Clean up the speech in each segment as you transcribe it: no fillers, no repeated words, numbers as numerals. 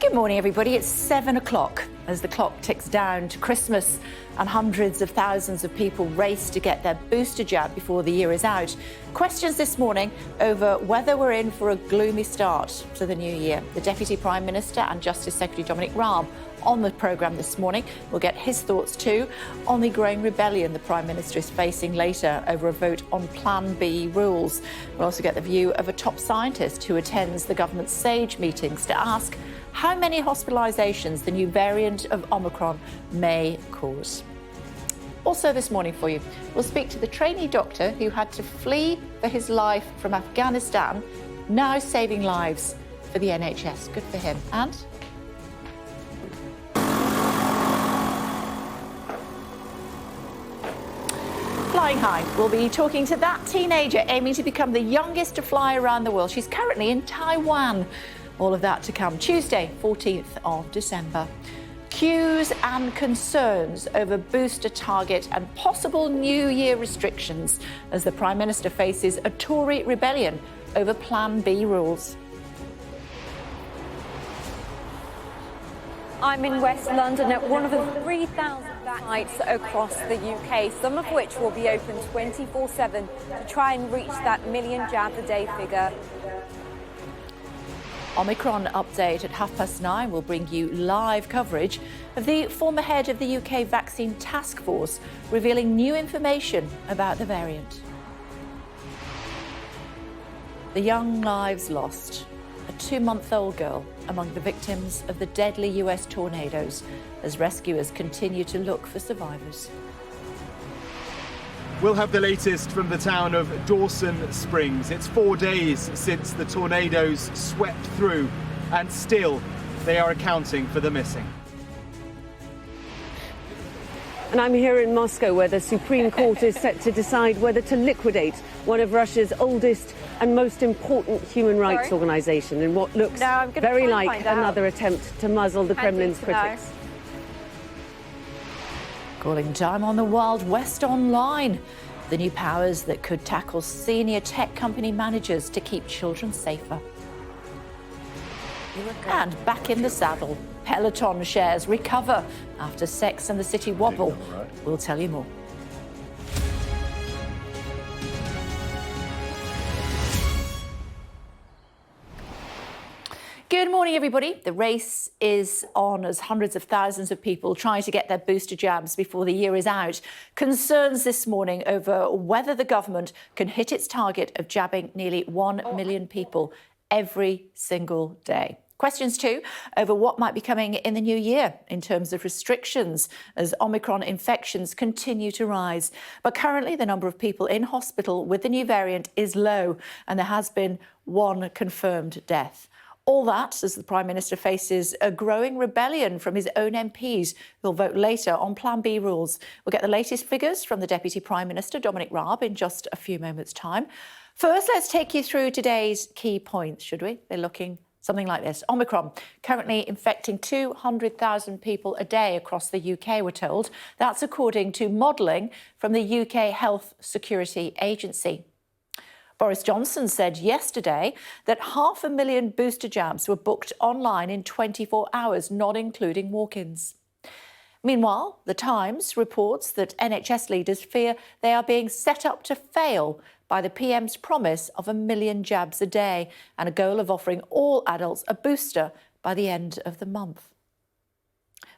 Good morning, everybody. It's 7 o'clock as the clock ticks down to Christmas and hundreds of thousands of people race to get their booster jab before the year is out. Questions this morning over whether we're in for a gloomy start to the new year. The Deputy Prime Minister and Justice Secretary Dominic Raab on the programme this morning. We'll get his thoughts too on the growing rebellion the Prime Minister is facing later over a vote on Plan B rules. We'll also get the view of a top scientist who attends the government's SAGE meetings to ask how many hospitalisations the new variant of Omicron may cause. Also this morning for you, we'll speak to the trainee doctor who had to flee for his life from Afghanistan, now saving lives for the NHS. Good for him. And flying high, we'll be talking to that teenager aiming to become the youngest to fly around the world. She's currently in Taiwan. All of that to come Tuesday, 14th of December. Queues and concerns over booster target and possible New Year restrictions as the Prime Minister faces a Tory rebellion over Plan B rules. I'm in West London at one of the 3,000 sites across the UK, some of which will be open 24/7 to try and reach that million jabs a day figure. Omicron update at 9:30 will bring you live coverage of the former head of the UK Vaccine Task Force revealing new information about the variant. The young lives lost. A 2-month-old girl among the victims of the deadly US tornadoes as rescuers continue to look for survivors. We'll have the latest from the town of Dawson Springs. It's 4 days since the tornadoes swept through, and still they are accounting for the missing. And I'm here in Moscow, where the Supreme Court is set to decide whether to liquidate one of Russia's oldest and most important human rights organisation in what looks very like another attempt to muzzle the Kremlin's critics. Calling time on the Wild West online. The new powers that could tackle senior tech company managers to keep children safer. And back in the saddle, Peloton shares recover after Sex and the City wobble. We'll tell you more. Good morning, everybody. The race is on as hundreds of thousands of people trying to get their booster jabs before the year is out. Concerns this morning over whether the government can hit its target of jabbing nearly 1 million people every single day. Questions too over what might be coming in the new year in terms of restrictions as Omicron infections continue to rise. But currently the number of people in hospital with the new variant is low and there has been one confirmed death. All that as the Prime Minister faces a growing rebellion from his own MPs who'll vote later on Plan B rules. We'll get the latest figures from the Deputy Prime Minister Dominic Raab in just a few moments' time. First, let's take you through today's key points, should we? They're looking something like this. Omicron currently infecting 200,000 people a day across the UK, we're told. That's according to modelling from the UK Health Security Agency. Boris Johnson said yesterday that 500,000 booster jabs were booked online in 24 hours, not including walk-ins. Meanwhile, The Times reports that NHS leaders fear they are being set up to fail by the PM's promise of 1 million jabs a day and a goal of offering all adults a booster by the end of the month.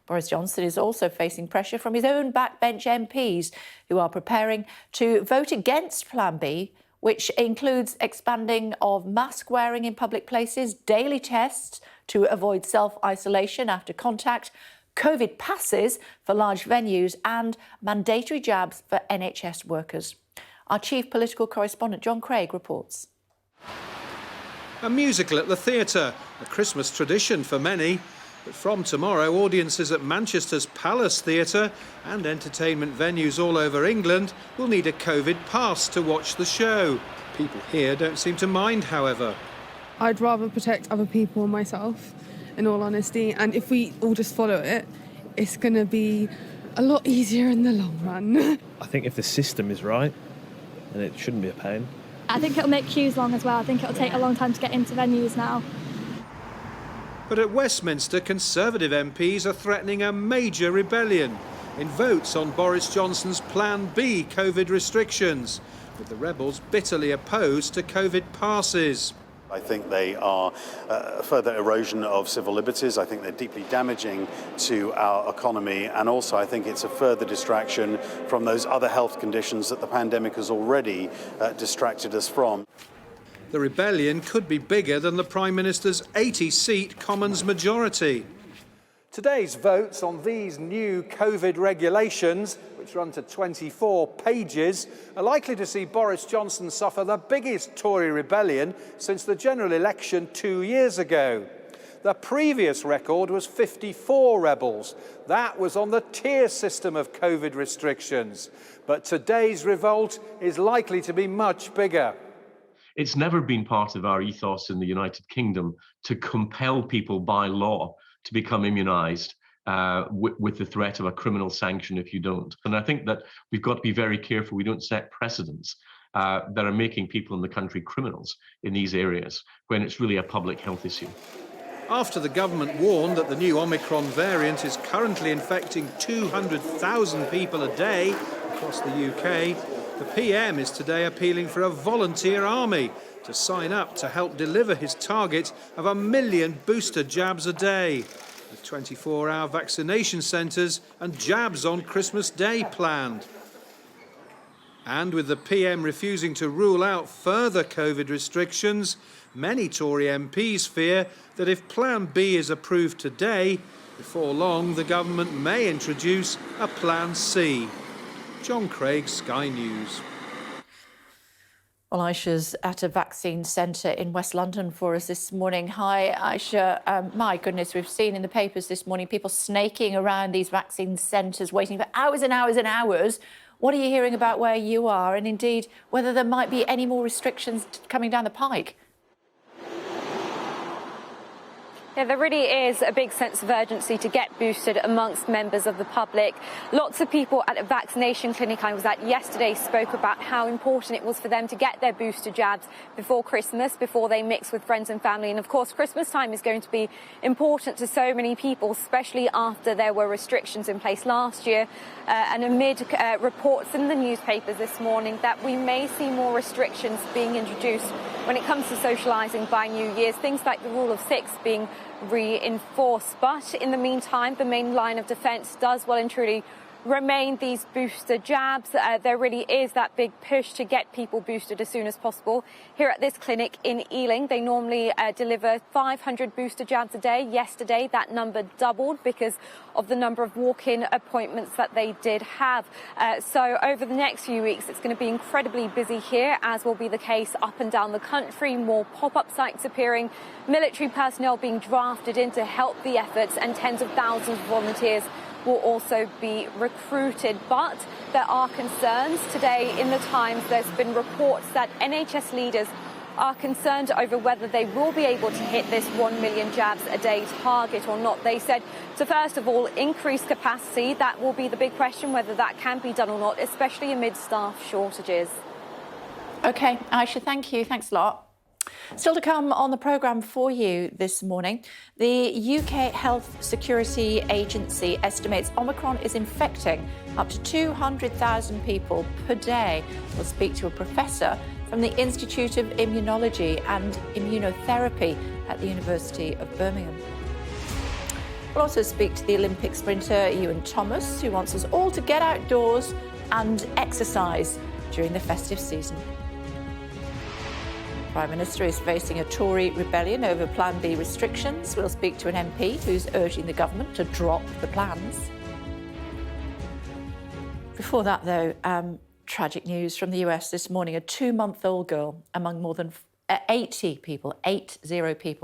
Boris Johnson is also facing pressure from his own backbench MPs who are preparing to vote against Plan B, which includes expanding of mask wearing in public places, daily tests to avoid self-isolation after contact, COVID passes for large venues and mandatory jabs for NHS workers. Our chief political correspondent John Craig reports. A musical at the theatre, a Christmas tradition for many. But from tomorrow, audiences at Manchester's Palace Theatre and entertainment venues all over England will need a COVID pass to watch the show. People here don't seem to mind, however. I'd rather protect other people and myself, in all honesty, and if we all just follow it, it's going to be a lot easier in the long run. I think if the system is right, then it shouldn't be a pain. I think it'll make queues long as well. I think it'll take a long time to get into venues now. But at Westminster, Conservative MPs are threatening a major rebellion in votes on Boris Johnson's Plan B COVID restrictions, with the rebels bitterly opposed to COVID passes. I think they are a further erosion of civil liberties. I think they're deeply damaging to our economy, and also I think it's a further distraction from those other health conditions that the pandemic has already distracted us from. The rebellion could be bigger than the Prime Minister's 80-seat Commons majority. Today's votes on these new COVID regulations, which run to 24 pages, are likely to see Boris Johnson suffer the biggest Tory rebellion since the general election 2 years ago. The previous record was 54 rebels. That was on the tier system of COVID restrictions. But today's revolt is likely to be much bigger. It's never been part of our ethos in the United Kingdom to compel people by law to become immunised with the threat of a criminal sanction if you don't. And I think that we've got to be very careful we don't set precedents that are making people in the country criminals in these areas when it's really a public health issue. After the government warned that the new Omicron variant is currently infecting 200,000 people a day across the UK, the PM is today appealing for a volunteer army to sign up to help deliver his target of 1 million booster jabs a day, with 24-hour vaccination centres and jabs on Christmas Day planned. And with the PM refusing to rule out further COVID restrictions, many Tory MPs fear that if Plan B is approved today, before long the government may introduce a Plan C. John Craig, Sky News. Well, Aisha's at a vaccine centre in West London for us this morning. Hi, Aisha. My goodness, we've seen in the papers this morning people snaking around these vaccine centres, waiting for hours and hours and hours. What are you hearing about where you are, and indeed whether there might be any more restrictions coming down the pike? Yeah, there really is a big sense of urgency to get boosted amongst members of the public. Lots of people at a vaccination clinic I was at yesterday spoke about how important it was for them to get their booster jabs before Christmas, before they mix with friends and family. And of course, Christmas time is going to be important to so many people, especially after there were restrictions in place last year. And amid reports in the newspapers this morning that we may see more restrictions being introduced when it comes to socialising by New Year's, things like the rule of six being reinforced. But in the meantime, the main line of defence does well and truly remain these booster jabs. There really is that big push to get people boosted as soon as possible. Here at this clinic in Ealing, they normally deliver 500 booster jabs a day. Yesterday, that number doubled because of the number of walk-in appointments that they did have. So over the next few weeks, it's going to be incredibly busy here, as will be the case up and down the country. More pop-up sites appearing, military personnel being drafted in to help the efforts, and tens of thousands of volunteers will also be recruited. But there are concerns. Today in the Times, there's been reports that NHS leaders are concerned over whether they will be able to hit this 1 million jabs a day target or not. They said to, first of all, increase capacity. That will be the big question, whether that can be done or not, especially amid staff shortages. OK, Aisha, thank you. Thanks a lot. Still to come on the programme for you this morning, the UK Health Security Agency estimates Omicron is infecting up to 200,000 people per day. We'll speak to a professor from the Institute of Immunology and Immunotherapy at the University of Birmingham. We'll also speak to the Olympic sprinter Ewan Thomas, who wants us all to get outdoors and exercise during the festive season. The Prime Minister is facing a Tory rebellion over Plan B restrictions. We'll speak to an MP who's urging the government to drop the plans. Before that, though, tragic news from the US this morning. A 2-month-old girl among more than 80 people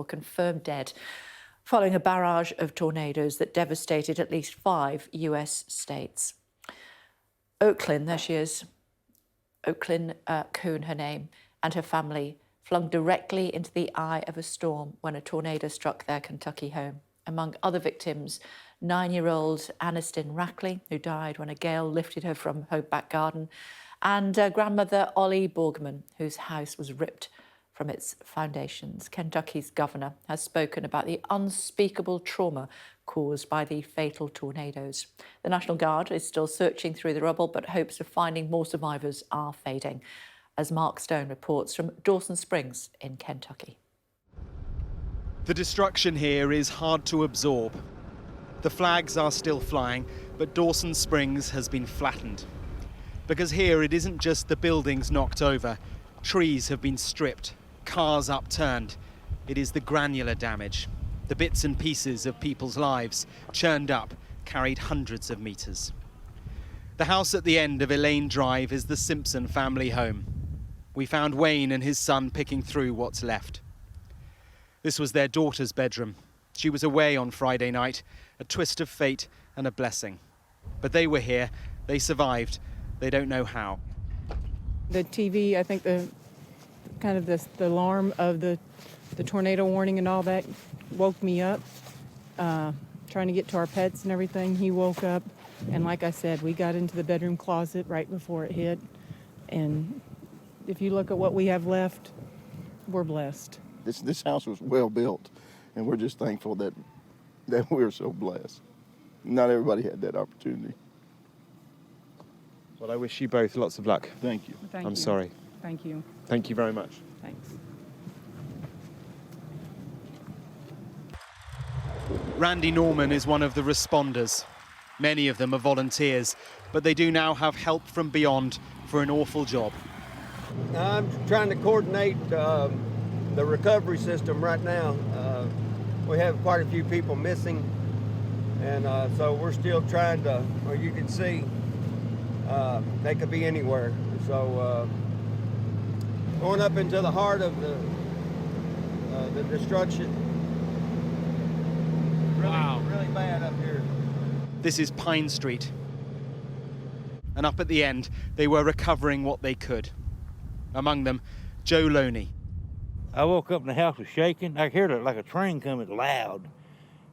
confirmed dead following a barrage of tornadoes that devastated at least 5 US states. Oaklyn, there she is. Oaklyn Coon, her name, and her family flung directly into the eye of a storm when a tornado struck their Kentucky home. Among other victims, 9-year-old Aniston Rackley, who died when a gale lifted her from her back garden, and grandmother Ollie Borgman, whose house was ripped from its foundations. Kentucky's governor has spoken about the unspeakable trauma caused by the fatal tornadoes. The National Guard is still searching through the rubble, but hopes of finding more survivors are fading. As Mark Stone reports from Dawson Springs in Kentucky. The destruction here is hard to absorb. The flags are still flying, but Dawson Springs has been flattened. Because here it isn't just the buildings knocked over. Trees have been stripped, cars upturned. It is the granular damage. The bits and pieces of people's lives, churned up, carried hundreds of meters. The house at the end of Elaine Drive is the Simpson family home. We found Wayne and his son picking through what's left. This was their daughter's bedroom. She was away on Friday night, a twist of fate and a blessing. But they were here, they survived, they don't know how. The TV, I think the alarm of the tornado warning and all that woke me up. Trying to get to our pets and everything, he woke up. And like I said, we got into the bedroom closet right before it hit. And if you look at what we have left, we're blessed. This house was well built, and we're just thankful that we're so blessed. Not everybody had that opportunity. Well, I wish you both lots of luck. Thank you. I'm sorry. Thank you. Thank you very much. Thanks. Randy Norman is one of the responders. Many of them are volunteers, but they do now have help from beyond for an awful job. I'm trying to coordinate the recovery system right now. We have quite a few people missing, and so we're still trying to, or you can see, they could be anywhere. So going up into the heart of the destruction. Really bad up here. This is Pine Street. And up at the end, they were recovering what they could. Among them, Joe Loney. I woke up and the house was shaking. I heard it like a train coming loud.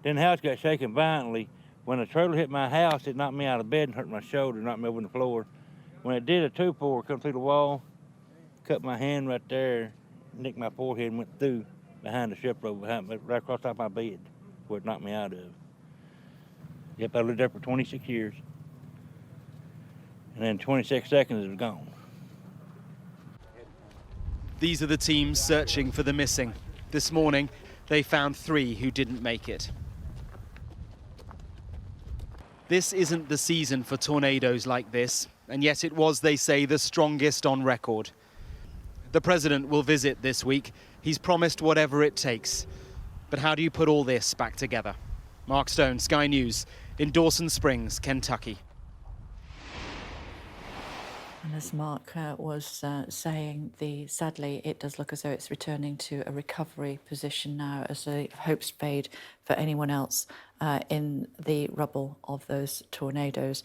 Then the house got shaking violently. When the trailer hit my house, it knocked me out of bed and hurt my shoulder, knocked me over on the floor. When it did, a 2-4 come through the wall, cut my hand right there, nicked my forehead and went through behind the ship rope, right across top of my bed, where it knocked me out of. Yep, I lived there for 26 years. And then 26 seconds, it was gone. These are the teams searching for the missing. This morning, they found 3 who didn't make it. This isn't the season for tornadoes like this, and yet it was, they say, the strongest on record. The president will visit this week. He's promised whatever it takes. But how do you put all this back together? Mark Stone, Sky News, in Dawson Springs, Kentucky. And as Mark was saying, sadly, it does look as though it's returning to a recovery position now as the hopes fade for anyone else in the rubble of those tornadoes.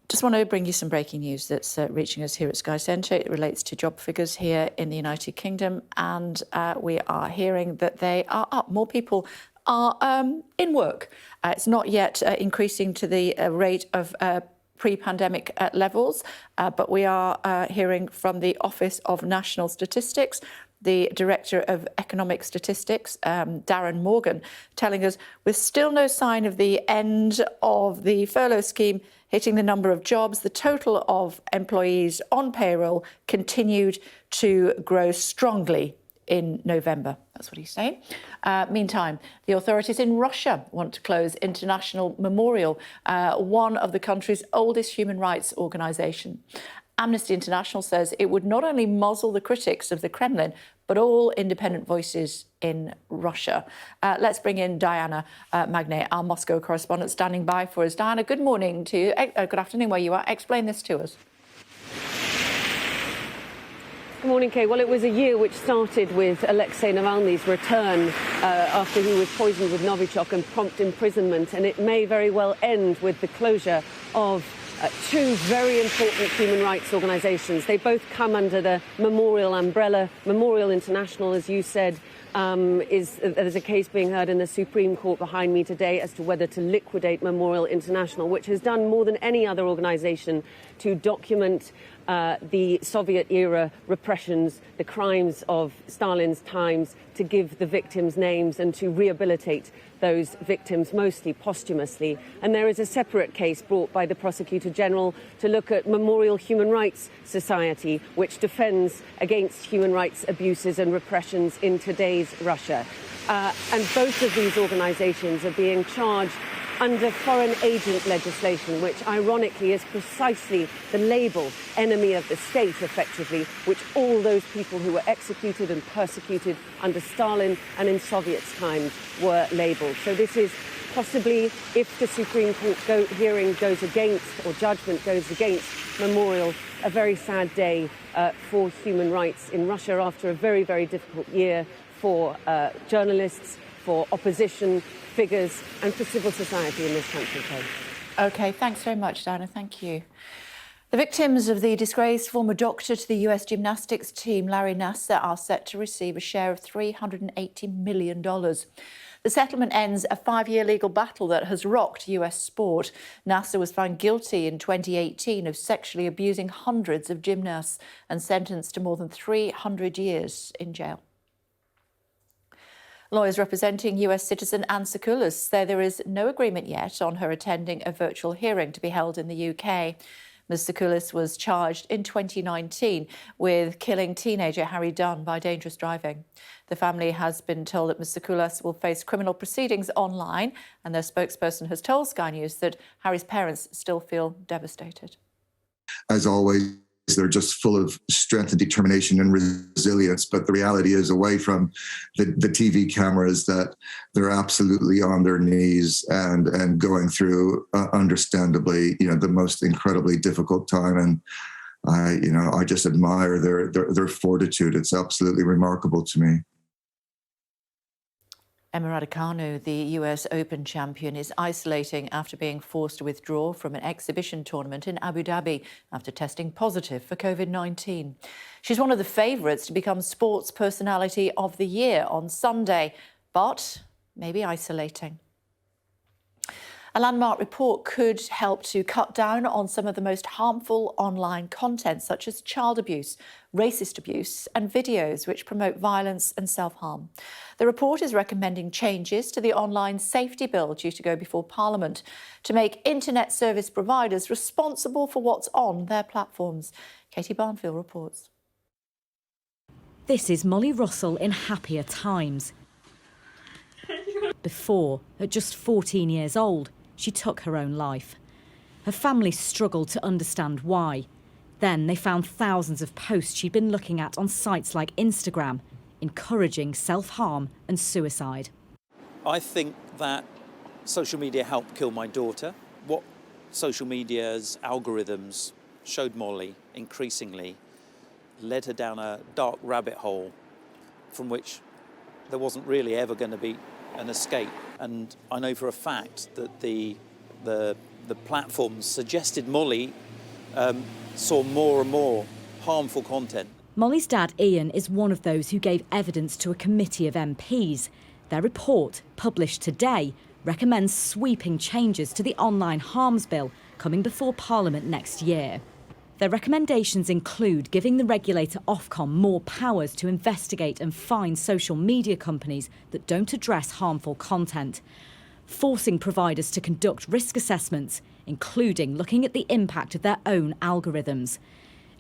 Just want to bring you some breaking news that's reaching us here at Sky Centre. It relates to job figures here in the United Kingdom, and we are hearing that they are up. More people are in work. It's not yet increasing to the rate of pre-pandemic levels, but we are hearing from the Office of National Statistics, the Director of Economic Statistics, Darren Morgan, telling us with still no sign of the end of the furlough scheme hitting the number of jobs, the total of employees on payroll continued to grow strongly in November. That's what he's saying. Meantime, the authorities in Russia want to close International Memorial, one of the country's oldest human rights organisation. Amnesty International says it would not only muzzle the critics of the Kremlin, but all independent voices in Russia. Let's bring in Diana Magne, our Moscow correspondent, standing by for us. Diana, good morning to you. Good afternoon where you are. Explain this to us. Good morning, Kay. Well, it was a year which started with Alexei Navalny's return after he was poisoned with Novichok and prompt imprisonment, and it may very well end with the closure of 2 very important human rights organisations. They both come under the Memorial umbrella. Memorial International, as you said, there's a case being heard in the Supreme Court behind me today as to whether to liquidate Memorial International, which has done more than any other organisation to document the Soviet-era repressions, the crimes of Stalin's times, to give the victims names and to rehabilitate those victims, mostly posthumously. And there is a separate case brought by the Prosecutor General to look at Memorial Human Rights Society, which defends against human rights abuses and repressions in today's Russia. And both of these organisations are being charged under foreign agent legislation, which ironically is precisely the label enemy of the state, effectively, which all those people who were executed and persecuted under Stalin and in Soviet times were labelled. So this is possibly, if the Supreme Court hearing goes against, or judgment goes against Memorial, a very sad day for human rights in Russia after a very, very difficult year for journalists, for opposition figures and for civil society in this country. OK, thanks very much, Diana. Thank you. The victims of the disgraced former doctor to the US gymnastics team, Larry Nassar, are set to receive a share of $380 million. The settlement ends a 5-year legal battle that has rocked US sport. Nassar was found guilty in 2018 of sexually abusing hundreds of gymnasts and sentenced to more than 300 years in jail. Lawyers representing US citizen Anne Sakoulas say there is no agreement yet on her attending a virtual hearing to be held in the UK. Ms Sakoulas was charged in 2019 with killing teenager Harry Dunn by dangerous driving. The family has been told that Ms Sakoulas will face criminal proceedings online, and their spokesperson has told Sky News that Harry's parents still feel devastated. As always, they're just full of strength and determination and resilience. But the reality is, away from the TV cameras, that they're absolutely on their knees and going through, understandably, the most incredibly difficult time. And I just admire their fortitude. It's absolutely remarkable to me. Emma Raducanu, the US Open champion, is isolating after being forced to withdraw from an exhibition tournament in Abu Dhabi after testing positive for COVID-19. She's one of the favourites to become Sports Personality of the Year on Sunday, but maybe isolating. A landmark report could help to cut down on some of the most harmful online content, such as child abuse, racist abuse and videos which promote violence and self-harm. The report is recommending changes to the online safety bill due to go before Parliament to make internet service providers responsible for what's on their platforms. Katie Barnfield reports. This is Molly Russell in happier times. Before, at just 14 years old, she took her own life. Her family struggled to understand why. Then they found thousands of posts she'd been looking at on sites like Instagram, encouraging self-harm and suicide. I think that social media helped kill my daughter. What social media's algorithms showed Molly increasingly led her down a dark rabbit hole from which there wasn't really ever going to be an escape. And I know for a fact that the platforms suggested Molly saw more and more harmful content. Molly's dad, Ian, is one of those who gave evidence to a committee of MPs. Their report, published today, recommends sweeping changes to the online harms bill coming before Parliament next year. Their recommendations include giving the regulator Ofcom more powers to investigate and fine social media companies that don't address harmful content, forcing providers to conduct risk assessments, including looking at the impact of their own algorithms,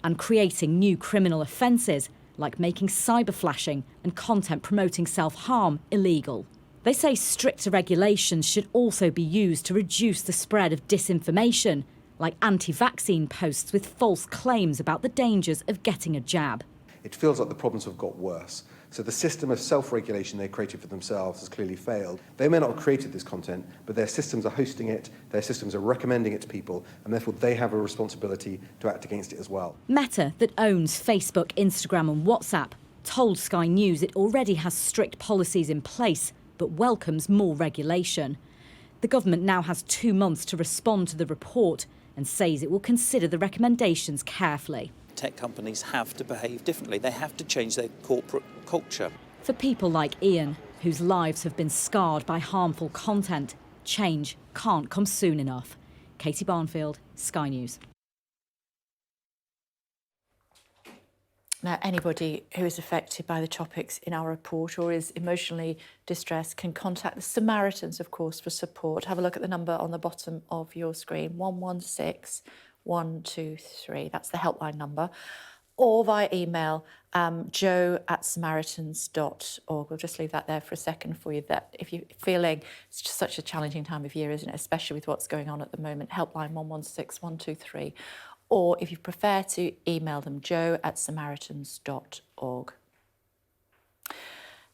and creating new criminal offences like making cyberflashing and content promoting self-harm illegal. They say stricter regulations should also be used to reduce the spread of disinformation, like anti-vaccine posts with false claims about the dangers of getting a jab. It feels like the problems have got worse. So the system of self-regulation they created for themselves has clearly failed. They may not have created this content, but their systems are hosting it, their systems are recommending it to people, and therefore they have a responsibility to act against it as well. Meta, that owns Facebook, Instagram and WhatsApp, told Sky News it already has strict policies in place, but welcomes more regulation. The government now has 2 months to respond to the report and says it will consider the recommendations carefully. Tech companies have to behave differently. They have to change their corporate culture. For people like Ian, whose lives have been scarred by harmful content, change can't come soon enough. Katie Barnfield, Sky News. Now, anybody who is affected by the topics in our report or is emotionally distressed can contact the Samaritans, of course, for support. Have a look at the number on the bottom of your screen, 116 123. That's the helpline number. Or via email, joe@samaritans.org. We'll just leave that there for a second for you, that if you're feeling it's just such a challenging time of year, isn't it, especially with what's going on at the moment, helpline 116 123. Or if you prefer to email them, joe@samaritans.org.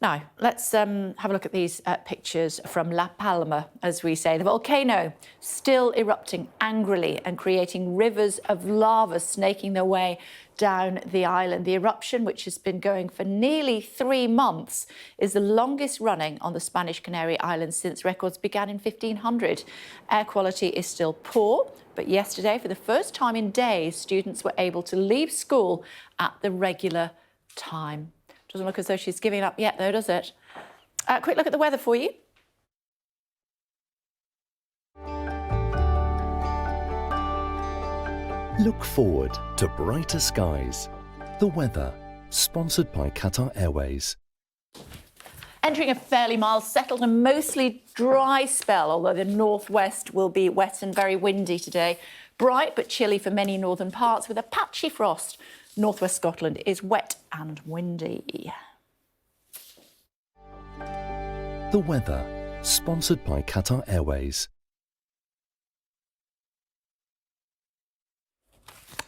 Now, let's have a look at these pictures from La Palma, as we say. The volcano still erupting angrily and creating rivers of lava snaking their way down the island. The eruption, which has been going for nearly 3 months, is the longest running on the Spanish Canary Islands since records began in 1500. Air quality is still poor, but yesterday, for the first time in days, students were able to leave school at the regular time. Doesn't look as though she's giving up yet, though, does it? Quick look at the weather for you. Look forward to brighter skies. The weather, sponsored by Qatar Airways. Entering a fairly mild, settled and mostly dry spell, although the northwest will be wet and very windy today. Bright but chilly for many northern parts with a patchy frost. Northwest Scotland is wet and windy. The weather, sponsored by Qatar Airways.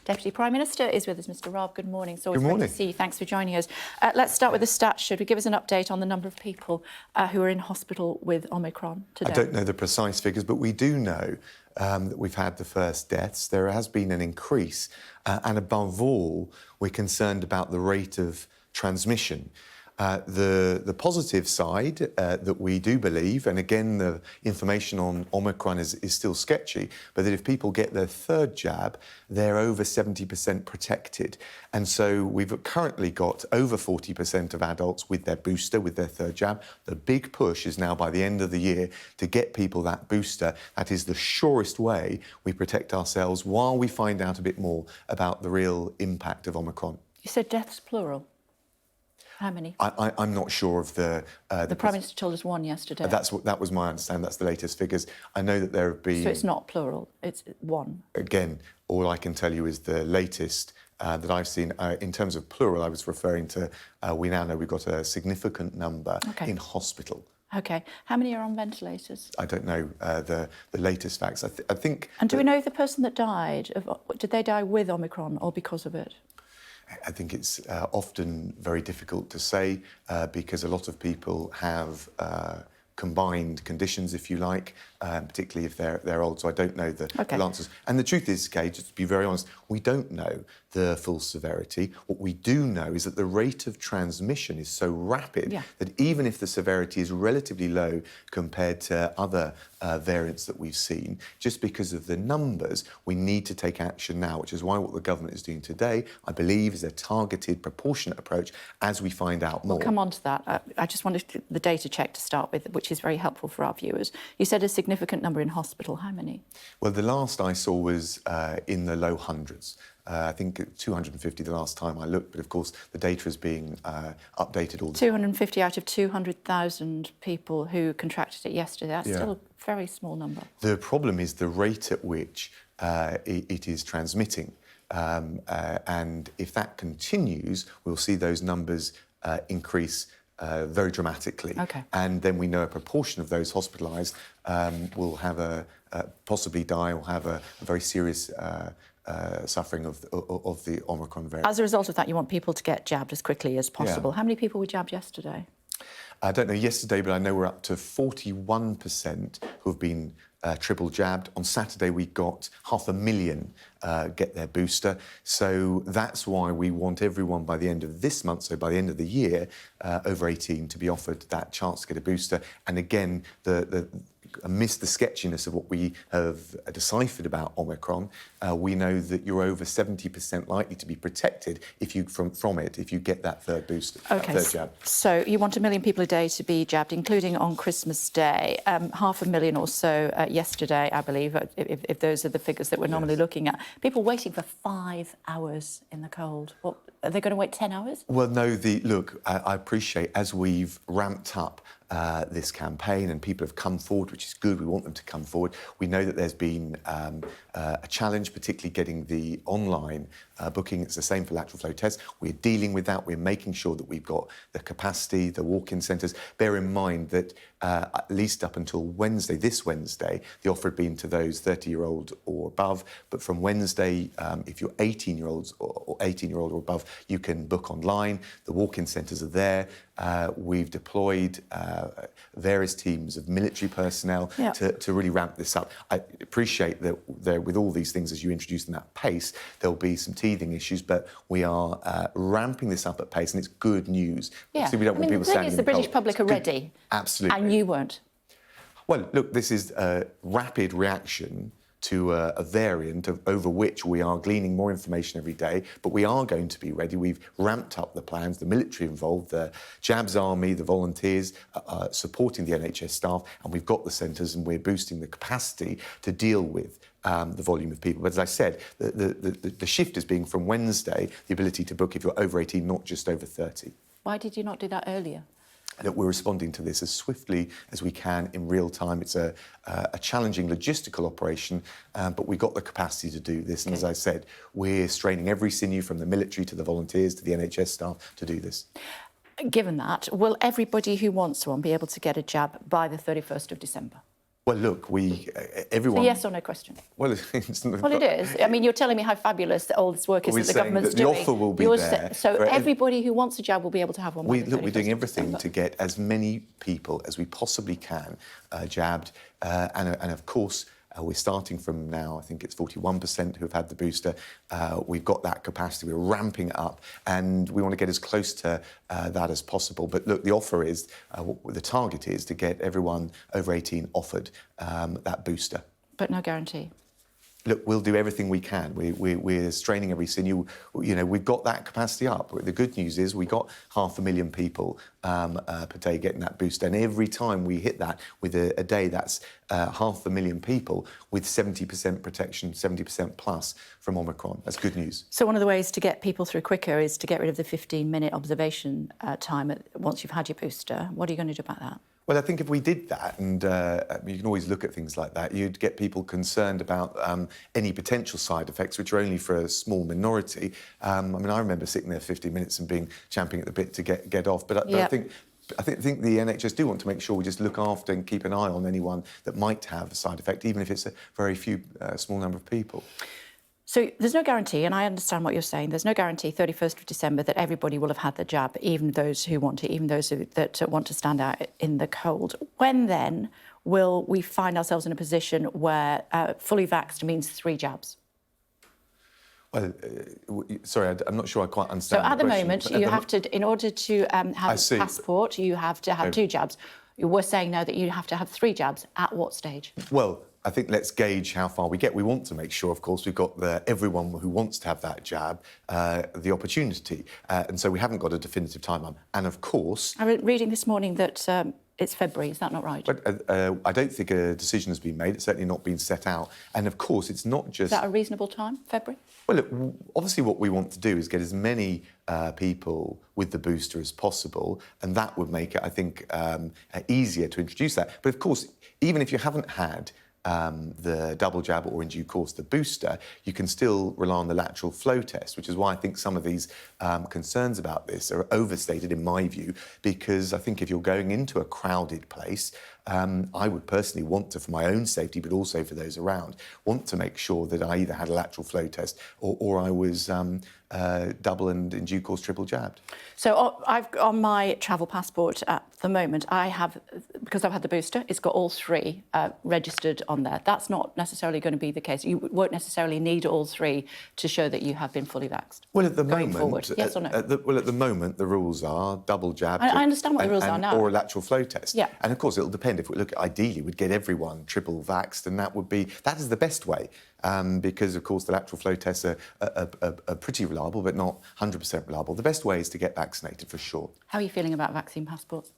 Deputy Prime Minister is with us, Mr Raab. Good morning. It's always Good morning. great to see you. Thanks for joining us. Let's start with the stats. Should we give us an update on the number of people who are in hospital with Omicron today? I don't know the precise figures, but we do know that we've had the first deaths. There has been an increase, and above all, we're concerned about the rate of transmission. The positive side that we do believe, and again the information on Omicron is still sketchy, but that if people get their third jab, they're over 70% protected. And so we've currently got over 40% of adults with their booster, with their third jab. The big push is now by the end of the year to get people that booster. That is the surest way we protect ourselves while we find out a bit more about the real impact of Omicron. You said deaths plural. How many? I'm not sure of the Prime Minister told us one yesterday. That was my understanding. That's the latest figures. I know that there have been. So it's not plural. It's one. Again, all I can tell you is the latest that I've seen. In terms of plural, I was referring to. We now know we've got a significant number in hospital. OK. How many are on ventilators? I don't know the latest facts. I think. And do we know if the person that died, did they die with Omicron or because of it? I think it's often very difficult to say because a lot of people have combined conditions, if you like, particularly if they're old. So I don't know the answers. And the truth is, Kay, just to be very honest, we don't know the full severity. What we do know is that the rate of transmission is so rapid that even if the severity is relatively low compared to other variants that we've seen, just because of the numbers, we need to take action now, which is why what the government is doing today, I believe, is a targeted, proportionate approach as we find out more. We'll come on to that. I just wanted the data check to start with, which is very helpful for our viewers. You said a significant number in hospital. How many? Well, the last I saw was in the low hundreds. I think 250 the last time I looked, but of course the data is being updated all the time. 250 out of 200,000 people who contracted it yesterday. That's still a very small number. The problem is the rate at which it is transmitting. And if that continues, we'll see those numbers increase very dramatically. And then we know a proportion of those hospitalised will have possibly die or have a very serious suffering of the Omicron variant. As a result of that, you want people to get jabbed as quickly as possible. How many people were jabbed yesterday? I don't know yesterday, but I know we're up to 41% who have been triple jabbed. On Saturday, we got 500,000 get their booster. So that's why we want everyone by the end of this month, so by the end of the year, over 18 to be offered that chance to get a booster. And again, amidst the sketchiness of what we have deciphered about Omicron, we know that you're over 70% likely to be protected from it if you get that third booster, third jab. So you want 1 million people a day to be jabbed, including on Christmas Day. 500,000 or so yesterday, I believe, if those are the figures that we're normally looking at. People waiting for 5 hours in the cold. Are they going to wait 10 hours? Well, no, look, I appreciate as we've ramped up this campaign and people have come forward, which is good, we want them to come forward. We know that there's been a challenge, particularly getting the online booking. It's the same for lateral flow tests. We're dealing with that. We're making sure that we've got the capacity, the walk-in centres. Bear in mind that at least up until Wednesday, this Wednesday, the offer had been to those 30-year-old or above. But from Wednesday, if you're 18-year-olds or 18-year-old or above, you can book online. The walk-in centres are there. We've deployed various teams of military personnel to really ramp this up. I appreciate that with all these things, as you introduce them at pace, there'll be some teething issues, but we are ramping this up at pace, and it's good news. Yeah, So we don't want people the thing standing is, in the British cold. public are ready. Absolutely. And you weren't. Well, look, this is a rapid reaction to a variant over which we are gleaning more information every day, but we are going to be ready. We've ramped up the plans, the military involved, the Jabs Army, the volunteers supporting the NHS staff, and we've got the centres and we're boosting the capacity to deal with the volume of people. But as I said, the shift is being from Wednesday, the ability to book if you're over 18, not just over 30. Why did you not do that earlier? That we're responding to this as swiftly as we can in real time. It's a challenging logistical operation, but we've got the capacity to do this. And as I said, we're straining every sinew from the military to the volunteers to the NHS staff to do this. Given that, will everybody who wants one be able to get a jab by the 31st of December? Well, look, everyone... It's a yes or no question. Well, it's not... Well, it is. I mean, you're telling me how fabulous all this work is that the government's doing. doing. The offer will be there. So everybody who wants a jab will be able to have one. Look, we're doing everything to get as many people as we possibly can jabbed. And of course, we're starting from now, I think it's 41% who have had the booster. We've got that capacity, we're ramping it up, and we want to get as close to that as possible. But look, the offer is, the target is to get everyone over 18 offered that booster. But no guarantee. Look, we'll do everything we can. We're straining every sinew. You know, we've got that capacity up. The good news is we got 500,000 people per day getting that booster. And every time we hit that with a day, that's 500,000 people with 70% protection, 70% plus from Omicron. That's good news. So one of the ways to get people through quicker is to get rid of the 15-minute observation time once you've had your booster. What are you going to do about that? Well, I think if we did that, and you can always look at things like that, you'd get people concerned about any potential side effects, which are only for a small minority. I mean, I remember sitting there 15 minutes and being champing at the bit to get off. But I think the NHS do want to make sure we just look after and keep an eye on anyone that might have a side effect, even if it's a very small number of people. So there's no guarantee, and I understand what you're saying, there's no guarantee 31st of December that everybody will have had the jab, even those who want it, even those that want to stand out in the cold. When then will we find ourselves in a position where fully vaxxed means 3 jabs? Well, sorry, I'm not sure I quite understand. So at the question, moment, you have to, in order to have a passport, you have to have 2 jabs. We're saying now that you have to have 3 jabs. At what stage? Well, I think let's gauge how far we get. We want to make sure, of course, we've got everyone who wants to have that jab the opportunity. And so we haven't got a definitive timeline. And of course... I was reading this morning that it's February. Is that not right? But I don't think a decision has been made. It's certainly not been set out. And of course, it's not just... Is that a reasonable time, February? Well, look, obviously what we want to do is get as many people with the booster as possible, and that would make it, I think, easier to introduce that. But of course, even if you haven't had the double jab or in due course the booster, you can still rely on the lateral flow test, which is why I think some of these concerns about this are overstated in my view, because I think if you're going into a crowded place, I would personally want to, for my own safety, but also for those around, want to make sure that I either had a lateral flow test or I was double and in due course triple jabbed. So I've on my travel passport at the moment, I have, because I've had the booster, it's got all 3 registered on there. That's not necessarily going to be the case. You won't necessarily need all 3 to show that you have been fully vaxxed. Well, at the going moment, forward. Yes or no? At the moment, the rules are double jab. I understand what the rules are now. Or a lateral flow test. Yeah. And of course, it'll depend. If we look at ideally, we'd get everyone triple vaxxed, and that is the best way. Because, of course, the lateral flow tests are pretty reliable, but not 100% reliable. The best way is to get vaccinated, for sure. How are you feeling about vaccine passports?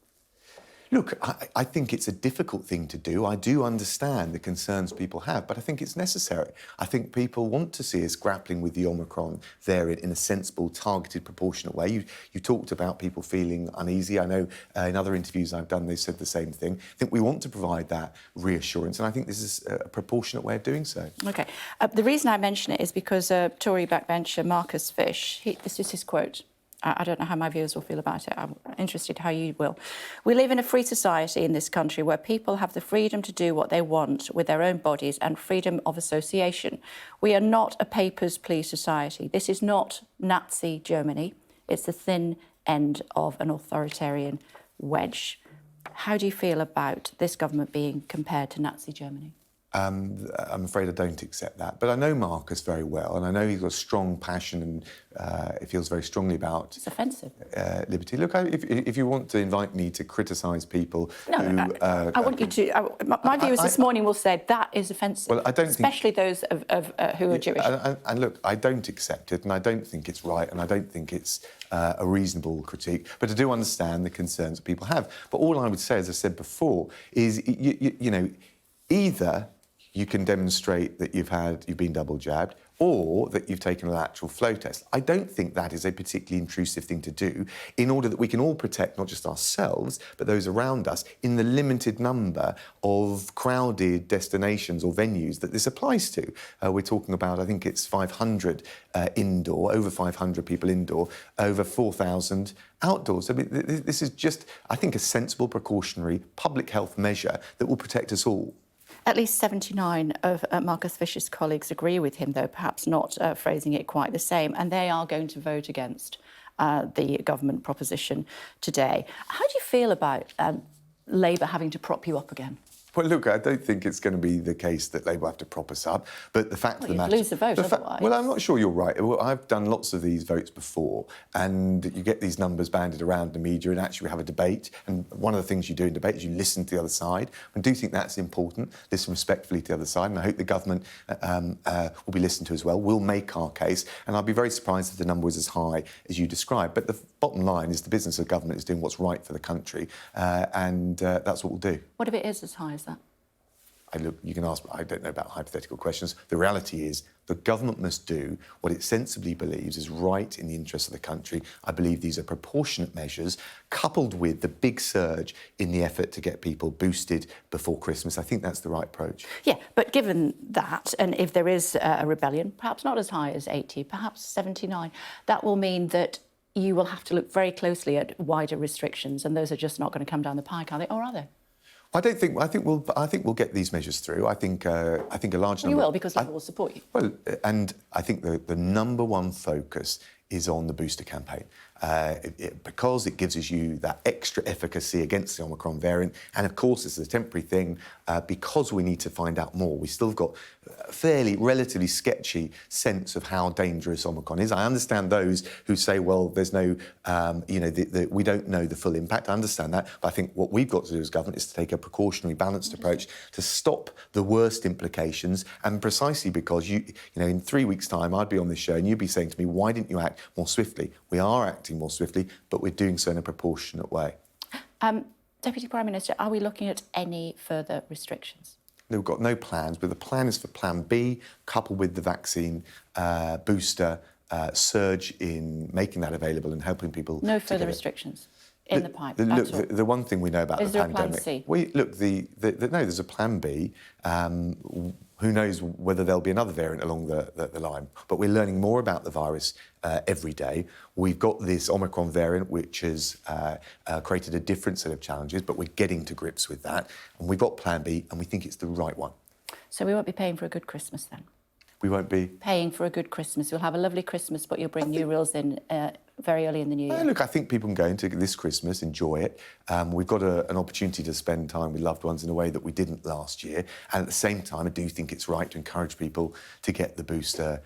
Look, I think it's a difficult thing to do. I do understand the concerns people have, but I think it's necessary. I think people want to see us grappling with the Omicron variant in a sensible, targeted, proportionate way. You talked about people feeling uneasy. I know in other interviews I've done, they've said the same thing. I think we want to provide that reassurance, and I think this is a proportionate way of doing so. OK. The reason I mention it is because Tory backbencher Marcus Fish, this is his quote. I don't know how my viewers will feel about it. I'm interested how you will. We live in a free society in this country where people have the freedom to do what they want with their own bodies and freedom of association. We are not a papers, please society. This is not Nazi Germany. It's the thin end of an authoritarian wedge. How do you feel about this government being compared to Nazi Germany? I'm afraid I don't accept that. But I know Marcus very well, and I know he's got a strong passion and he feels very strongly about... It's offensive. Liberty. Look, if you want to invite me to criticise people I want you to... my viewers this morning will say that is offensive, well, I don't especially those who are Jewish. And look, I don't accept it, and I don't think it's right, and I don't think it's a reasonable critique. But I do understand the concerns that people have. But all I would say, as I said before, is, you know, either you can demonstrate that you've been double jabbed, or that you've taken a lateral flow test. I don't think that is a particularly intrusive thing to do in order that we can all protect not just ourselves, but those around us in the limited number of crowded destinations or venues that this applies to. We're talking about, I think it's 500 indoor, over 500 people indoor, over 4,000 outdoors. I mean, this is just, I think, a sensible precautionary public health measure that will protect us all. At least 79 of Marcus Fisher's colleagues agree with him, though perhaps not phrasing it quite the same, and they are going to vote against the government proposition today. How do you feel about Labour having to prop you up again? Well, look, I don't think it's going to be the case that Labour have to prop us up, but the fact of the matter... You'd lose the vote otherwise. Well, I'm not sure you're right. Well, I've done lots of these votes before, and you get these numbers banded around the media, and actually we have a debate, and one of the things you do in debate is you listen to the other side. I do think that's important, listen respectfully to the other side, and I hope the government will be listened to as well. We'll make our case, and I'll be very surprised if the number was as high as you described. But the bottom line is the business of government is doing what's right for the country, and that's what we'll do. What if it is as high as that? Look, you can ask, I don't know about hypothetical questions. The reality is the government must do what it sensibly believes is right in the interest of the country. I believe these are proportionate measures, coupled with the big surge in the effort to get people boosted before Christmas. I think that's the right approach. Yeah, but given that, and if there is a rebellion, perhaps not as high as 80, perhaps 79, that will mean that you will have to look very closely at wider restrictions, and those are just not going to come down the pike, are they? Or are they? I think we'll get these measures through. I think a large number. You will, because people will support you. Well, and I think the number one focus is on the booster campaign. Because it gives you that extra efficacy against the Omicron variant. And of course, it's a temporary thing because we need to find out more. We still got a fairly, relatively sketchy sense of how dangerous Omicron is. I understand those who say, well, there's no, we don't know the full impact. I understand that. But I think what we've got to do as government is to take a precautionary, balanced approach to stop the worst implications. And precisely because, in 3 weeks' time, I'd be on this show and you'd be saying to me, why didn't you act more swiftly? We are acting more swiftly, but we're doing so in a proportionate way. Deputy Prime Minister, are we looking at any further restrictions? We've got no plans, but the plan is for Plan B, coupled with the vaccine booster surge in making that available and helping people. No further restrictions in the pipe. Look, the one thing we know about the pandemic. Is there a Plan C? No, there's a Plan B. Who knows whether there'll be another variant along the line. But we're learning more about the virus every day. We've got this Omicron variant, which has created a different set of challenges, but we're getting to grips with that. And we've got Plan B, and we think it's the right one. So we won't be paying for a good Christmas then? We won't be paying for a good Christmas. You'll have a lovely Christmas, but you'll bring new rules in very early in the new year. Look, I think people can go into this Christmas, enjoy it. We've got an opportunity to spend time with loved ones in a way that we didn't last year. And at the same time, I do think it's right to encourage people to get the booster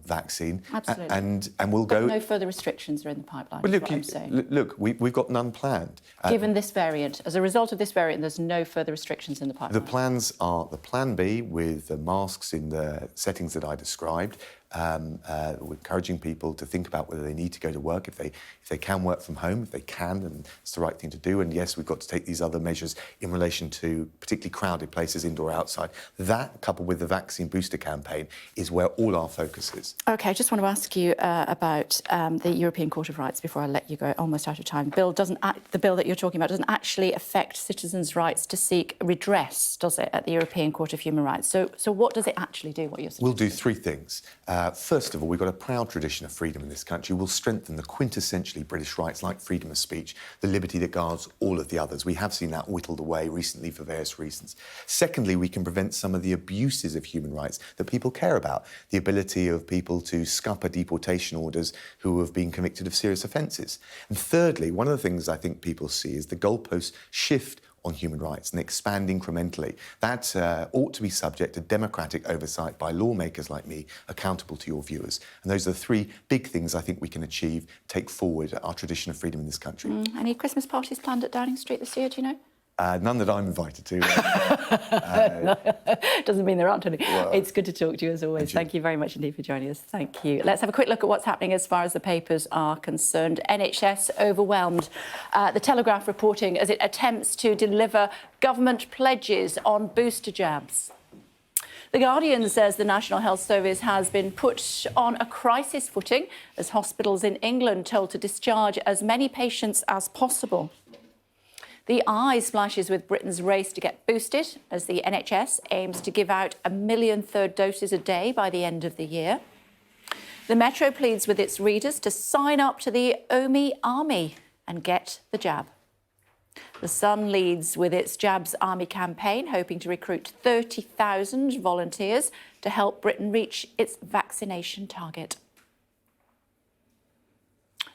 vaccine. Absolutely. And we'll go... But no further restrictions are in the pipeline, well, is what I'm saying. Look, we've got none planned. Given this variant, as a result of this variant, there's no further restrictions in the pipeline? The plans are the Plan B with the masks in the settings that I described, We're encouraging people to think about whether they need to go to work, if they can work from home, if they can, and it's the right thing to do. And yes, we've got to take these other measures in relation to particularly crowded places, indoor, outside. That, coupled with the vaccine booster campaign, is where all our focus is. OK, I just want to ask you about the European Court of Rights before I let you go, almost out of time. The bill that you're talking about doesn't actually affect citizens' rights to seek redress, does it, at the European Court of Human Rights? So what does it actually do, what you're saying? We'll do three things. First of all, we've got a proud tradition of freedom in this country. We'll strengthen the quintessentially British rights like freedom of speech, the liberty that guards all of the others. We have seen that whittled away recently for various reasons. Secondly, we can prevent some of the abuses of human rights that people care about, the ability of people to scupper deportation orders who have been convicted of serious offences. And thirdly, one of the things I think people see is the goalposts shift on human rights and expand incrementally. That ought to be subject to democratic oversight by lawmakers like me, accountable to your viewers. And those are the three big things I think we can achieve, take forward our tradition of freedom in this country. Any Christmas parties planned at Downing Street this year, do you know? None that I'm invited to. Doesn't mean there aren't any. Well, it's good to talk to you as always. Thank you very much indeed for joining us. Thank you. Let's have a quick look at what's happening as far as the papers are concerned. NHS overwhelmed. The Telegraph reporting as it attempts to deliver government pledges on booster jabs. The Guardian says the National Health Service has been put on a crisis footing as hospitals in England told to discharge as many patients as possible. The Eye splashes with Britain's race to get boosted as the NHS aims to give out 1 million third doses a day by the end of the year. The Metro pleads with its readers to sign up to the OMI Army and get the jab. The Sun leads with its Jabs Army campaign, hoping to recruit 30,000 volunteers to help Britain reach its vaccination target.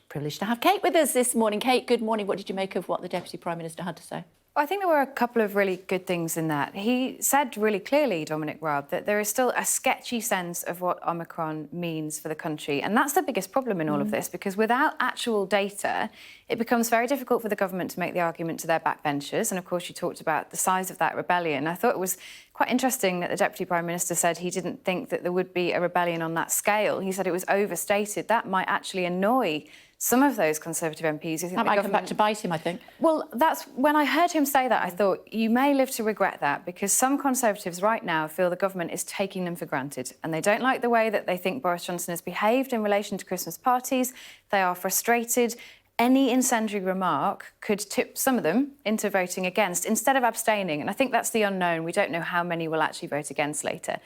Privileged to have Kate with us this morning. Kate, good morning. What did you make of what the Deputy Prime Minister had to say? I think there were a couple of really good things in that. He said really clearly, Dominic Raab, that there is still a sketchy sense of what Omicron means for the country. And that's the biggest problem in all of this, because without actual data, it becomes very difficult for the government to make the argument to their backbenchers. And of course, you talked about the size of that rebellion. I thought it was quite interesting that the Deputy Prime Minister said he didn't think that there would be a rebellion on that scale. He said it was overstated. That might actually annoy some of those Conservative MPs. Who think that might come back to bite him, I think. Well, that's when I heard him say that, I thought, you may live to regret that, because some Conservatives right now feel the government is taking them for granted, and they don't like the way that they think Boris Johnson has behaved in relation to Christmas parties. They are frustrated. Any incendiary remark could tip some of them into voting against instead of abstaining. And I think that's the unknown. We don't know how many will actually vote against later.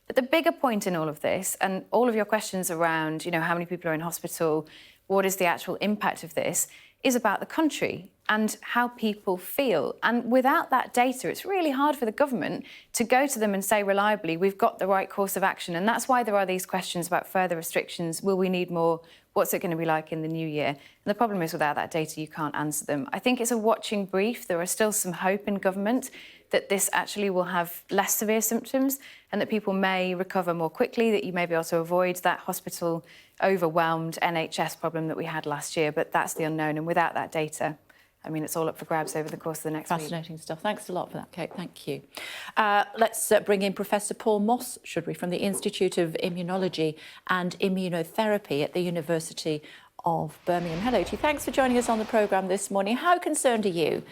But the bigger point in all of this, and all of your questions around, how many people are in hospital, what is the actual impact of this, is about the country and how people feel. And without that data, it's really hard for the government to go to them and say reliably, we've got the right course of action. And that's why there are these questions about further restrictions. Will we need more? What's it going to be like in the new year? And the problem is, without that data, you can't answer them. I think it's a watching brief. There are still some hope in government that this actually will have less severe symptoms and that people may recover more quickly, that you may be able to avoid that hospital overwhelmed NHS problem that we had last year. But that's the unknown. And without that data, I mean, it's all up for grabs over the course of the next week. Fascinating stuff. Thanks a lot for that, Kate. Thank you. Let's bring in Professor Paul Moss, should we, from the Institute of Immunology and Immunotherapy at the University of Birmingham. Hello to you. Thanks for joining us on the programme this morning. How concerned are you,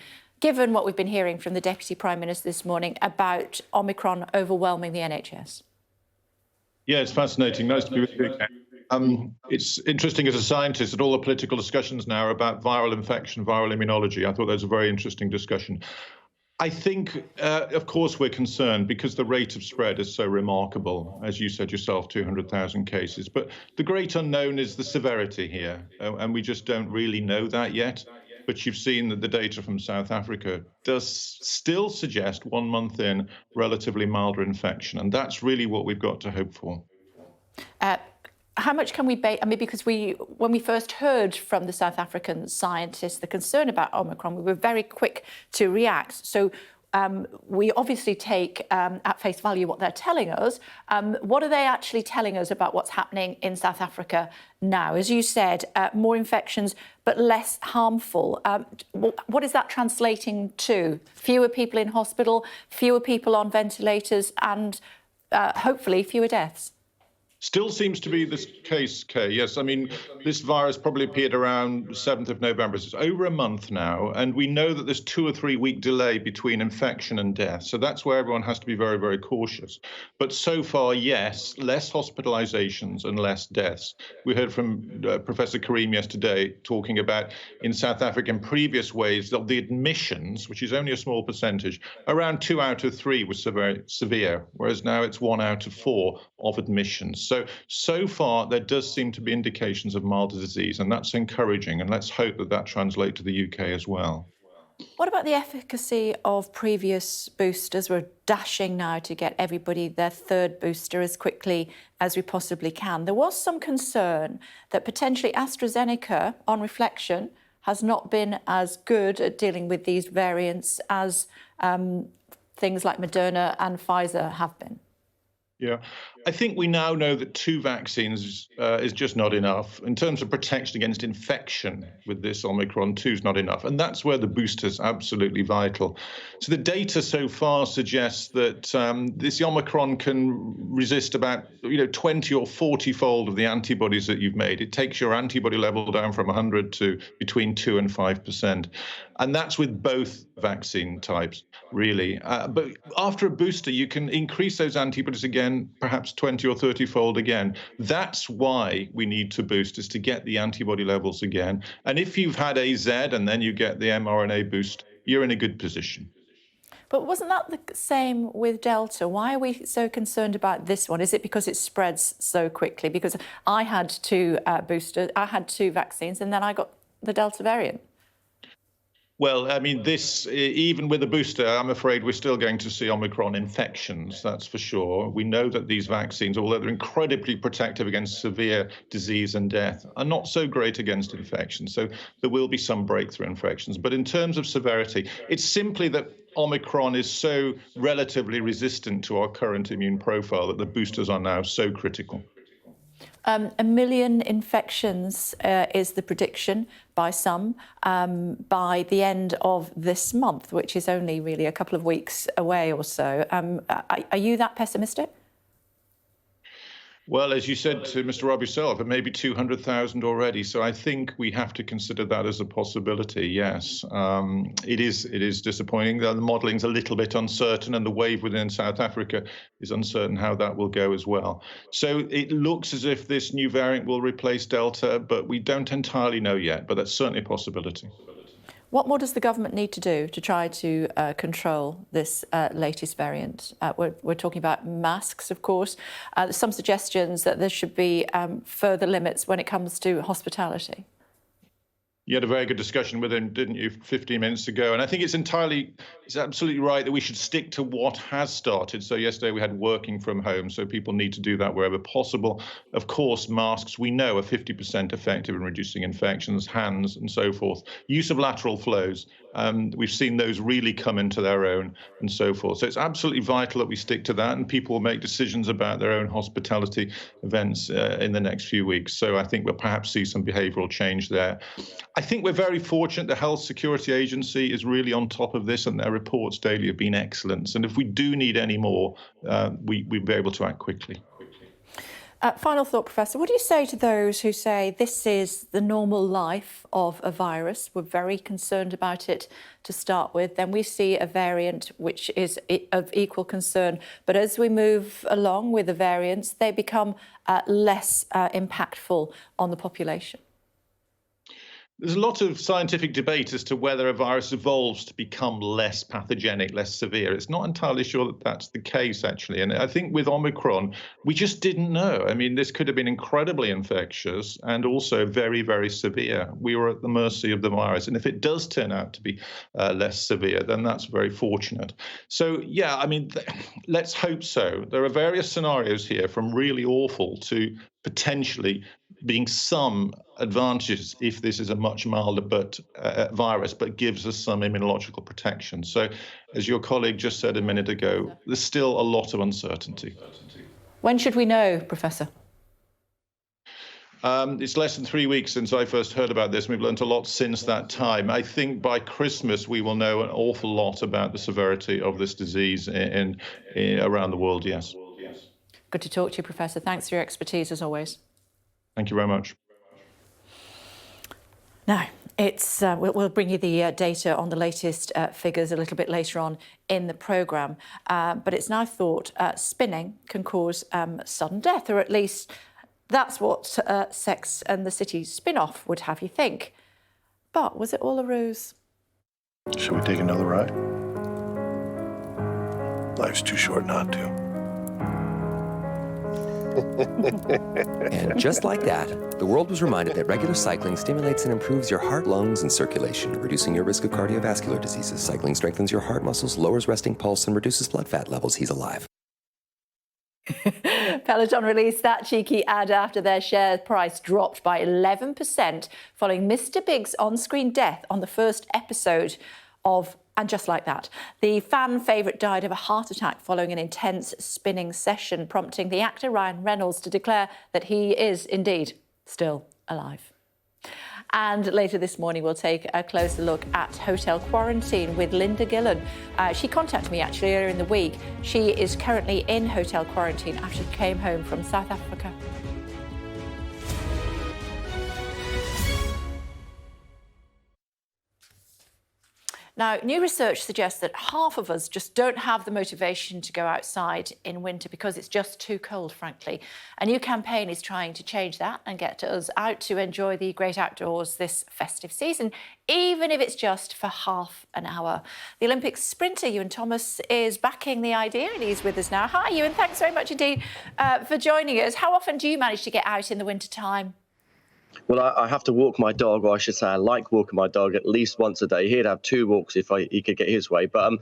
given what we've been hearing from the Deputy Prime Minister this morning about Omicron overwhelming the NHS? Yeah, it's fascinating. Nice to be with you. It's interesting as a scientist that all the political discussions now are about viral infection, viral immunology. I thought that was a very interesting discussion. I think, of course, we're concerned because the rate of spread is so remarkable. As you said yourself, 200,000 cases. But the great unknown is the severity here, and we just don't really know that yet. But you've seen that the data from South Africa does still suggest 1 month in relatively milder infection. And that's really what we've got to hope for. How much can we base? I mean, because when we first heard from the South African scientists the concern about Omicron, we were very quick to react. So we obviously take at face value what they're telling us. What are they actually telling us about what's happening in South Africa now? As you said, more infections, but less harmful. What is that translating to? Fewer people in hospital, fewer people on ventilators, and hopefully fewer deaths? Still seems to be the case, Kay. Yes, I mean, this virus probably appeared around the 7th of November. So it's over a month now, and we know that there's 2 or 3 week delay between infection and death. So that's where everyone has to be very, very cautious. But so far, yes, less hospitalizations and less deaths. We heard from Professor Karim yesterday talking about in South Africa in previous waves of the admissions, which is only a small percentage, around 2 out of 3 was severe, whereas now it's 1 out of 4 of admissions. So far, there does seem to be indications of milder disease, and that's encouraging, and let's hope that that translates to the UK as well. What about the efficacy of previous boosters? We're dashing now to get everybody their 3rd booster as quickly as we possibly can. There was some concern that potentially AstraZeneca, on reflection, has not been as good at dealing with these variants as things like Moderna and Pfizer have been. Yeah, I think we now know that 2 vaccines is just not enough. In terms of protection against infection with this Omicron, 2 is not enough. And that's where the booster is absolutely vital. So the data so far suggests that this Omicron can resist about 20 or 40-fold of the antibodies that you've made. It takes your antibody level down from 100 to between 2 and 5%. And that's with both vaccine types, really. But after a booster, you can increase those antibodies again, perhaps 20 or 30-fold again. That's why we need to boost, is to get the antibody levels again. And if you've had AZ and then you get the mRNA boost, you're in a good position. But wasn't that the same with Delta? Why are we so concerned about this one? Is it because it spreads so quickly? Because I had 2 boosters, I had 2 vaccines, and then I got the Delta variant. Well, I mean, this, even with a booster, I'm afraid we're still going to see Omicron infections, that's for sure. We know that these vaccines, although they're incredibly protective against severe disease and death, are not so great against infection. So there will be some breakthrough infections. But in terms of severity, it's simply that Omicron is so relatively resistant to our current immune profile that the boosters are now so critical. 1 million infections is the prediction by some by the end of this month, which is only really a couple of weeks away or so. Are you that pessimistic? Well, as you said to Mr. Raab yourself, it may be 200,000 already. So I think we have to consider that as a possibility, yes. It is disappointing. The modeling's a little bit uncertain, and the wave within South Africa is uncertain how that will go as well. So it looks as if this new variant will replace Delta, but we don't entirely know yet, but that's certainly a possibility. What more does the government need to do to try to control this latest variant? We're talking about masks, of course. There's some suggestions that there should be further limits when it comes to hospitality. You had a very good discussion with him, didn't you, 15 minutes ago? And I think it's absolutely right that we should stick to what has started. So yesterday we had working from home, so people need to do that wherever possible. Of course, masks, we know, are 50% effective in reducing infections, hands and so forth. Use of lateral flows, we've seen those really come into their own and so forth. So it's absolutely vital that we stick to that, and people will make decisions about their own hospitality events in the next few weeks. So I think we'll perhaps see some behavioural change there. I think we're very fortunate. The Health Security Agency is really on top of this, and their reports daily have been excellent. And if we do need any more, we'll be able to act quickly. Final thought, Professor. What do you say to those who say this is the normal life of a virus? We're very concerned about it to start with. Then we see a variant which is of equal concern. But as we move along with the variants, they become less impactful on the population. There's a lot of scientific debate as to whether a virus evolves to become less pathogenic, less severe. It's not entirely sure that that's the case, actually. And I think with Omicron, we just didn't know. I mean, this could have been incredibly infectious and also very, very severe. We were at the mercy of the virus. And if it does turn out to be less severe, then that's very fortunate. So, yeah, I mean, let's hope so. There are various scenarios here, from really awful to potentially being some advantages if this is a much milder virus, but gives us some immunological protection. So, as your colleague just said a minute ago, there's still a lot of uncertainty. When should we know, Professor? It's less than 3 weeks since I first heard about this. We've learned a lot since that time. I think by Christmas we will know an awful lot about the severity of this disease around the world, yes. Good to talk to you, Professor. Thanks for your expertise as always. Thank you very much. Now, we'll bring you the data on the latest figures a little bit later on in the programme. But it's now thought spinning can cause sudden death, or at least that's what Sex and the City spin-off would have you think. But was it all a ruse? Should we take another ride? Life's too short not to. And just like that, the world was reminded that regular cycling stimulates and improves your heart, lungs, and circulation, reducing your risk of cardiovascular diseases. Cycling strengthens your heart muscles, lowers resting pulse, and reduces blood fat levels. He's alive. Peloton released that cheeky ad after their share price dropped by 11% following Mr. Big's on-screen death on the first episode of And Just Like That. The fan favourite died of a heart attack following an intense spinning session, prompting the actor Ryan Reynolds to declare that he is indeed still alive. And later this morning, we'll take a closer look at hotel quarantine with Linda Gillen. She contacted me actually earlier in the week. She is currently in hotel quarantine after she came home from South Africa. Now, new research suggests that half of us just don't have the motivation to go outside in winter because it's just too cold, frankly. A new campaign is trying to change that and get us out to enjoy the great outdoors this festive season, even if it's just for half an hour. The Olympic sprinter, Ewan Thomas, is backing the idea and he's with us now. Hi, Ewan. Thanks very much indeed for joining us. How often do you manage to get out in the winter time? Well, I have to walk my dog, or I should say I like walking my dog at least once a day. He'd have 2 walks if he could get his way. But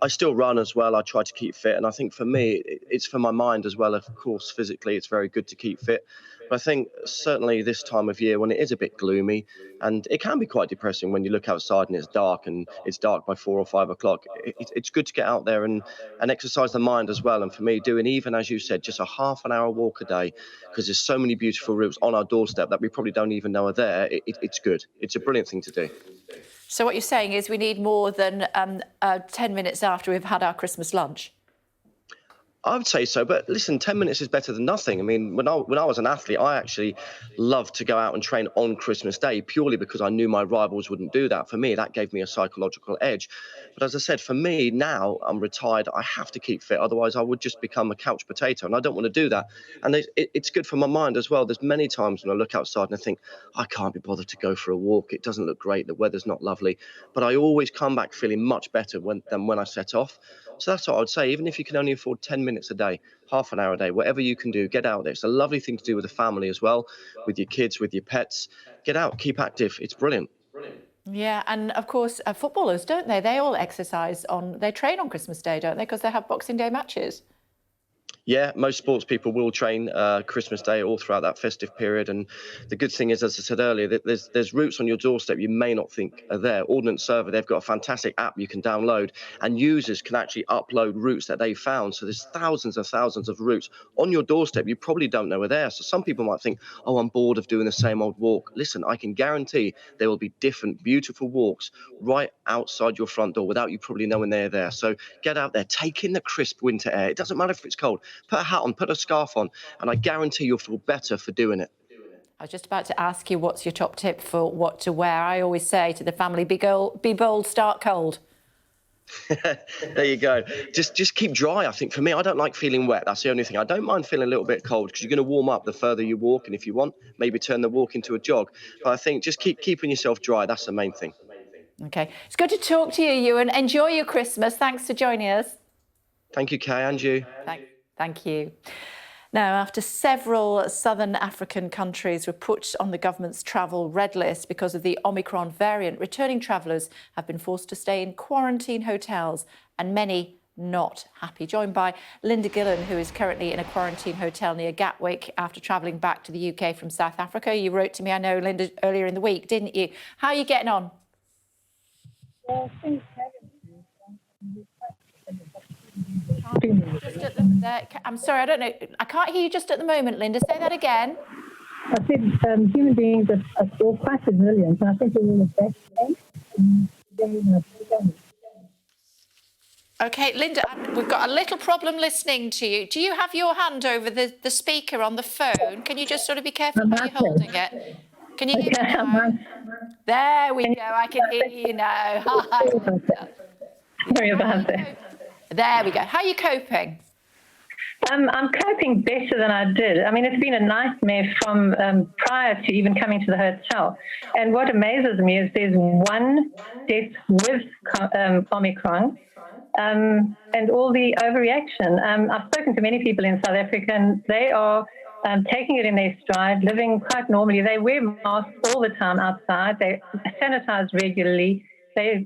I still run as well. I try to keep fit. And I think for me, it's for my mind as well. Of course, physically, it's very good to keep fit. But I think certainly this time of year when it is a bit gloomy, and it can be quite depressing when you look outside and it's dark by 4 or 5 o'clock. It's good to get out there and exercise the mind as well. And for me, doing even, as you said, just a half an hour walk a day, because there's so many beautiful routes on our doorstep that we probably don't even know are there. It's good. It's a brilliant thing to do. So what you're saying is we need more than 10 minutes after we've had our Christmas lunch? I would say so, but listen, 10 minutes is better than nothing. I mean, when I was an athlete, I actually loved to go out and train on Christmas Day purely because I knew my rivals wouldn't do that. For me, that gave me a psychological edge. But as I said, for me, now I'm retired, I have to keep fit. Otherwise, I would just become a couch potato, and I don't want to do that. And it's good for my mind as well. There's many times when I look outside and I think, I can't be bothered to go for a walk. It doesn't look great. The weather's not lovely. But I always come back feeling much better than when I set off. So that's what I would say. Even if you can only afford 10 minutes a day, half an hour a day, whatever you can do, get out there. It's a lovely thing to do with the family as well, with your kids, with your pets. Get out, keep active. It's brilliant. Yeah, and of course, footballers, don't they? They all exercise they train on Christmas Day, don't they? Because they have Boxing Day matches. Yeah, most sports people will train Christmas Day all throughout that festive period. And the good thing is, as I said earlier, that there's routes on your doorstep you may not think are there. Ordnance Survey, they've got a fantastic app you can download, and users can actually upload routes that they found. So there's thousands and thousands of routes on your doorstep you probably don't know are there. So some people might think, oh, I'm bored of doing the same old walk. Listen, I can guarantee there will be different, beautiful walks right outside your front door without you probably knowing they're there. So get out there, take in the crisp winter air. It doesn't matter if it's cold. Put a hat on, put a scarf on, and I guarantee you'll feel better for doing it. I was just about to ask you, what's your top tip for what to wear? I always say to the family, be bold, start cold. There you go. Just keep dry, I think. For me, I don't like feeling wet. That's the only thing. I don't mind feeling a little bit cold because you're going to warm up the further you walk, and if you want, maybe turn the walk into a jog. But I think just keeping yourself dry, that's the main thing. OK. It's good to talk to you, Ewan. Enjoy your Christmas. Thanks for joining us. Thank you, Kay, and you. Thank you. Now, after several southern African countries were put on the government's travel red list because of the Omicron variant, returning travellers have been forced to stay in quarantine hotels, and many not happy. Joined by Linda Gillen, who is currently in a quarantine hotel near Gatwick after travelling back to the UK from South Africa. You wrote to me, I know, Linda, earlier in the week, didn't you? How are you getting on? I'm sorry, I don't know. I can't hear you just at the moment, Linda. Say that again. I said human beings are all quite resilient, and I think we're in the best place. OK, Linda, we've got a little problem listening to you. Do you have your hand over the speaker on the phone? Can you just sort of be careful how you're holding it? Can you hear me now? There we go. I can hear you now. Hi, Linda. Sorry about that. There we go. How are you coping? I'm coping better than I did. I mean, it's been a nightmare from prior to even coming to the hotel. And what amazes me is there's one death with Omicron and all the overreaction. I've spoken to many people in South Africa, and they are taking it in their stride, living quite normally. They wear masks all the time outside. They sanitize regularly. They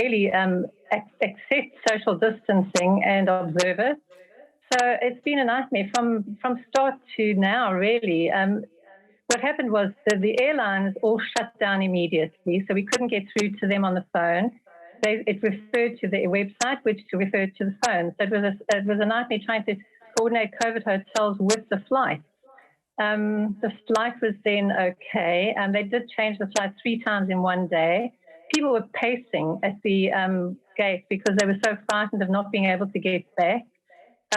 really accept social distancing and observe it. So it's been a nightmare from start to now, really. What happened was the airlines all shut down immediately, so we couldn't get through to them on the phone. It referred to their website, which referred to the phone. So it was a nightmare trying to coordinate COVID hotels with the flight. The flight was then okay, and they did change the flight 3 times in one day. People were pacing at the gate because they were so frightened of not being able to get back.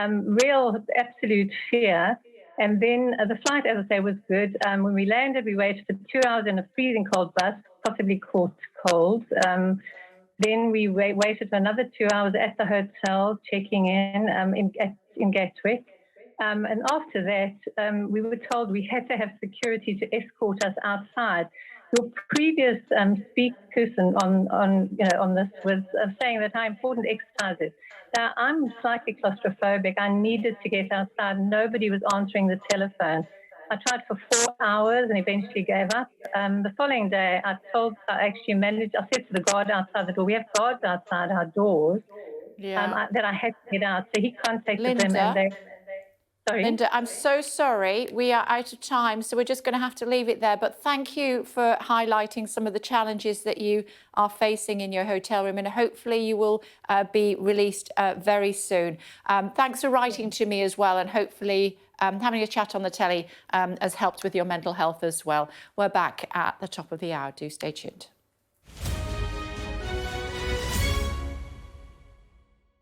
Real absolute fear. And then the flight, as I say, was good. When we landed, we waited for 2 hours in a freezing cold bus, possibly caught cold. Then we waited for another 2 hours at the hotel, checking in Gatwick. And after that, we were told we had to have security to escort us outside. Your previous speakerperson on this was saying that how important exercise is. Now, I'm slightly claustrophobic. I needed to get outside. Nobody was answering the telephone. I tried for 4 hours and eventually gave up. The following day, I said to the guard outside the door, we have guards outside our doors, that I had to get out. So he contacted them and they... Sorry. Linda, I'm so sorry. We are out of time, so we're just going to have to leave it there. But thank you for highlighting some of the challenges that you are facing in your hotel room, and hopefully you will be released very soon. Thanks for writing to me as well, and hopefully having a chat on the telly has helped with your mental health as well. We're back at the top of the hour. Do stay tuned.